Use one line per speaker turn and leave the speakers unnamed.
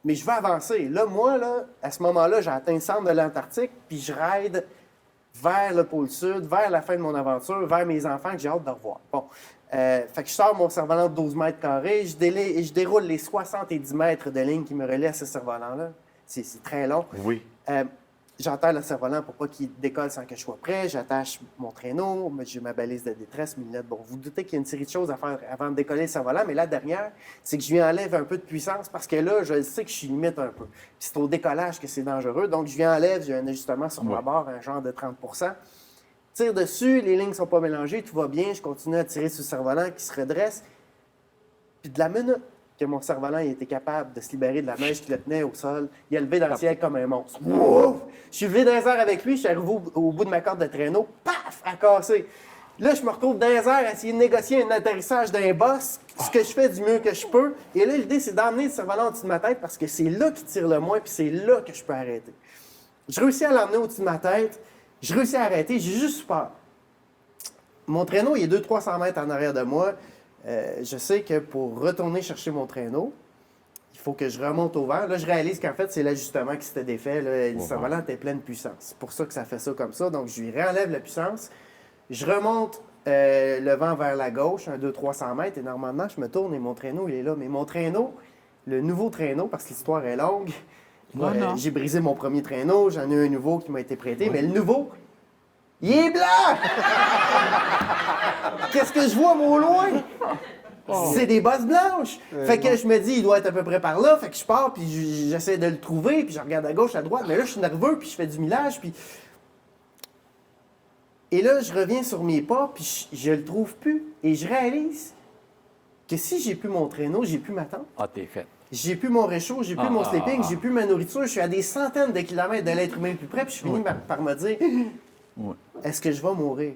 mais je veux avancer. Là, moi, là, à ce moment-là, j'ai atteint le centre de l'Antarctique, puis je ride vers le pôle Sud, vers la fin de mon aventure, vers mes enfants que j'ai hâte de revoir. Bon. Fait que je sors mon cerf-volant de 12 mètres carrés, je déroule les 70 mètres de ligne qui me relaient à ce cerf-volant-là. C'est très long.
Oui.
J'enterre le cerf-volant pour pas qu'il décolle sans que je sois prêt. J'attache mon traîneau, j'ai ma balise de détresse, mes lunettes. Bon, vous doutez qu'il y a une série de choses à faire avant de décoller le cerf-volant, mais la dernière, c'est que je lui enlève un peu de puissance parce que là, je sais que je suis limite un peu. Puis c'est au décollage que c'est dangereux. Donc, je lui enlève, j'ai un ajustement sur ma barre, un genre de 30 tire dessus, les lignes ne sont pas mélangées, tout va bien. Je continue à tirer sur le cerf-volant qui se redresse. Puis de la minute que mon cerf-volant il était capable de se libérer de la neige qui le tenait au sol, il a levé dans le ciel comme un monstre. Ouf! Je suis levé dans les airs avec lui, je suis arrivé au bout de ma corde de traîneau, paf, à casser. Là, je me retrouve dans les airs à essayer de négocier un atterrissage d'un boss, ce que je fais du mieux que je peux. Et là, l'idée, c'est d'emmener le cerf-volant au-dessus de ma tête parce que c'est là qu'il tire le moins, puis c'est là que je peux arrêter. Je réussis à l'emmener au-dessus de ma tête, je réussis à arrêter, j'ai juste peur. Mon traîneau, il est 200-300 mètres en arrière de moi. Je sais que pour retourner chercher mon traîneau, il faut que je remonte au vent. Là, je réalise qu'en fait, c'est l'ajustement qui s'était défait. Là. Le cerf-volant était plein de puissance. C'est pour ça que ça fait ça comme ça. Donc, je lui réenlève la puissance. Je remonte le vent vers la gauche, 200-300 mètres, et normalement, je me tourne et mon traîneau, il est là. Mais mon traîneau, le nouveau traîneau, parce que l'histoire est longue, j'ai brisé mon premier traîneau, j'en ai un nouveau qui m'a été prêté, mais le nouveau, il est blanc! Qu'est-ce que je vois, au loin? C'est des bosses blanches! Fait que je me dis, il doit être à peu près par là. Fait que je pars, puis j'essaie de le trouver, puis je regarde à gauche, à droite. Mais là, je suis nerveux, puis je fais du millage, puis... Et là, je reviens sur mes pas, puis je le trouve plus. Et je réalise que si j'ai plus mon traîneau, j'ai plus ma tente.
Ah, t'es fait.
J'ai plus mon réchaud, j'ai plus mon sleeping, j'ai plus ma nourriture. Je suis à des centaines de kilomètres de l'être humain le plus près, puis je finis par me dire, est-ce que je vais mourir?